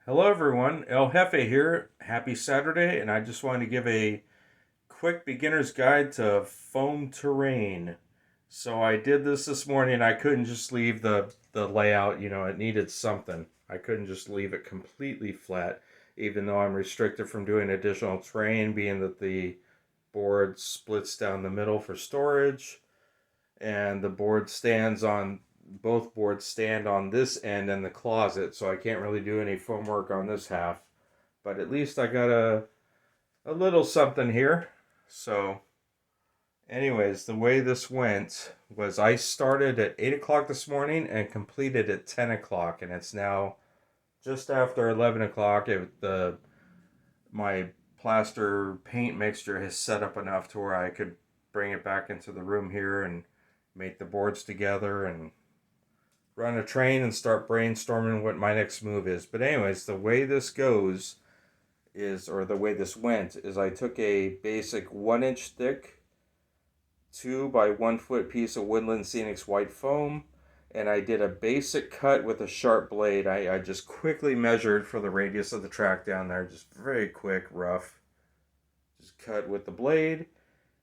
Hello, everyone. El Jefe here. Happy Saturday, and I just wanted to give a quick beginner's guide to foam terrain. So I did this morning. I couldn't just leave the layout. It needed something. I couldn't just leave it completely flat, even though I'm restricted from doing additional terrain, being that the board splits down the middle for storage, and the board stands on both boards stand on this end in the closet, so I can't really do any foam work on this half. But at least I got a little something here. So, anyways, the way this went was I started at 8 o'clock this morning and completed at 10 o'clock, and it's now just after 11 o'clock. My plaster paint mixture has set up enough to where I could bring it back into the room here and make the boards together and run a train and start brainstorming what my next move is. But anyways, the way this goes is, or the way this went, is I took a basic 1 inch thick 2 by 1 foot piece of Woodland Scenics white foam, and I did a basic cut with a sharp blade. I just quickly measured for the radius of the track down there, just very quick, rough. Just cut with the blade,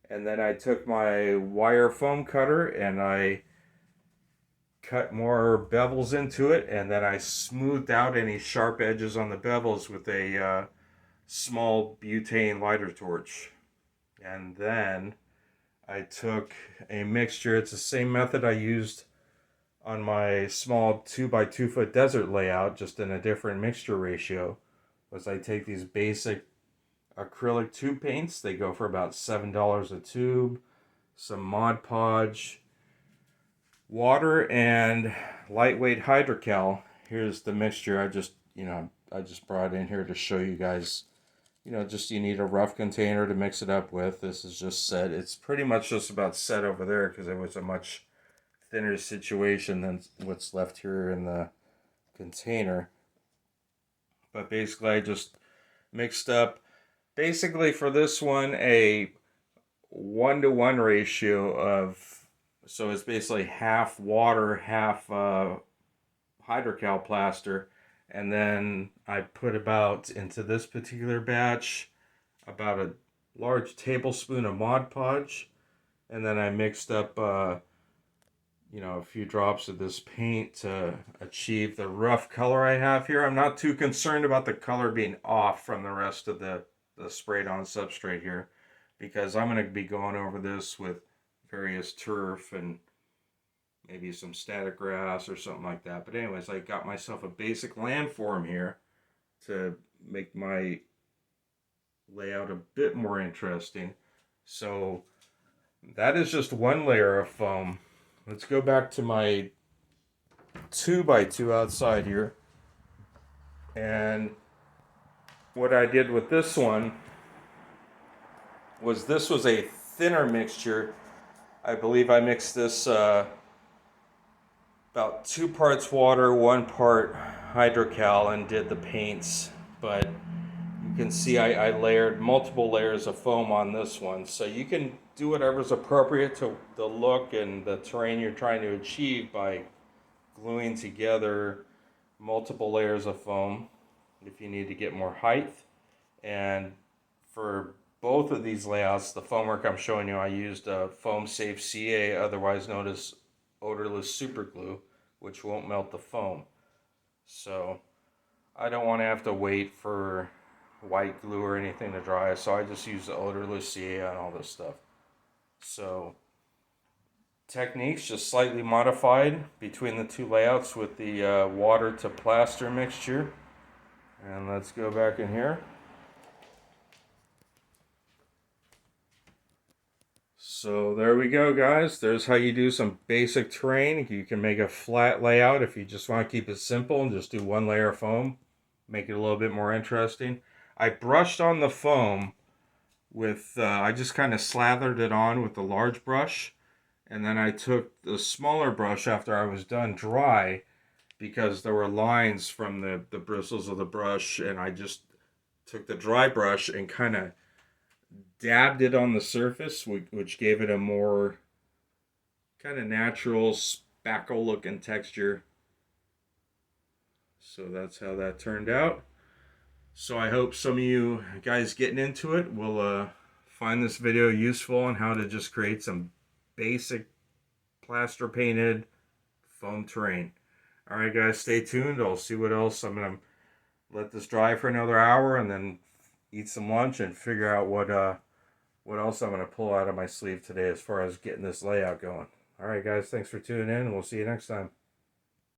and then I took my wire foam cutter and I cut more bevels into it, and then I smoothed out any sharp edges on the bevels with a small butane lighter torch. And then I took a mixture. It's the same method I used on my small 2 by 2 foot desert layout, just in a different mixture ratio. Was I take these basic acrylic tube paints. They go for about $7 a tube. Some Mod Podge, water, and lightweight hydrocal. Here's the mixture. I just brought in here to show you guys. Just you need a rough container to mix it up with. This is just set. It's pretty much just about set over there because it was a much thinner situation than what's left here in the container. But basically, I just mixed up, basically for this one, a 1-to-1 ratio of, so it's basically half water, half hydrocal plaster. And then I put about, into this particular batch, about a large tablespoon of Mod Podge. And then I mixed up, a few drops of this paint to achieve the rough color I have here. I'm not too concerned about the color being off from the rest of the sprayed on substrate here, because I'm going to be going over this with various turf and maybe some static grass or something like that. But anyways, I got myself a basic landform here to make my layout a bit more interesting. So that is just one layer of foam. Let's go back to my 2 by 2 outside here. And what I did with this one was, this was a thinner mixture. I believe I mixed this about 2 parts water, 1 part hydrocal, and did the paints. But you can see I layered multiple layers of foam on this one. So you can do whatever's appropriate to the look and the terrain you're trying to achieve by gluing together multiple layers of foam if you need to get more height. And for both of these layouts, the foam work I'm showing you, I used Foam Safe CA, otherwise known as odorless super glue, which won't melt the foam. So I don't want to have to wait for white glue or anything to dry, so I just use the odorless CA on all this stuff. So techniques just slightly modified between the two layouts with the water to plaster mixture. And let's go back in here. So there we go, guys. There's how you do some basic terrain. You can make a flat layout if you just want to keep it simple and just do one layer of foam. Make it a little bit more interesting. I brushed on the foam with, I just kind of slathered it on with the large brush. And then I took the smaller brush after I was done dry, because there were lines from the bristles of the brush, and I just took the dry brush and kind of dabbed it on the surface, which gave it a more kind of natural spackle looking texture. So that's how that turned out. So I hope some of you guys getting into it will find this video useful on how to just create some basic plaster painted foam terrain. All right, guys, stay tuned. I'll see what else. I'm gonna let this dry for another hour and then eat some lunch and figure out what else I'm gonna pull out of my sleeve today as far as getting this layout going. All right, guys, thanks for tuning in, and we'll see you next time.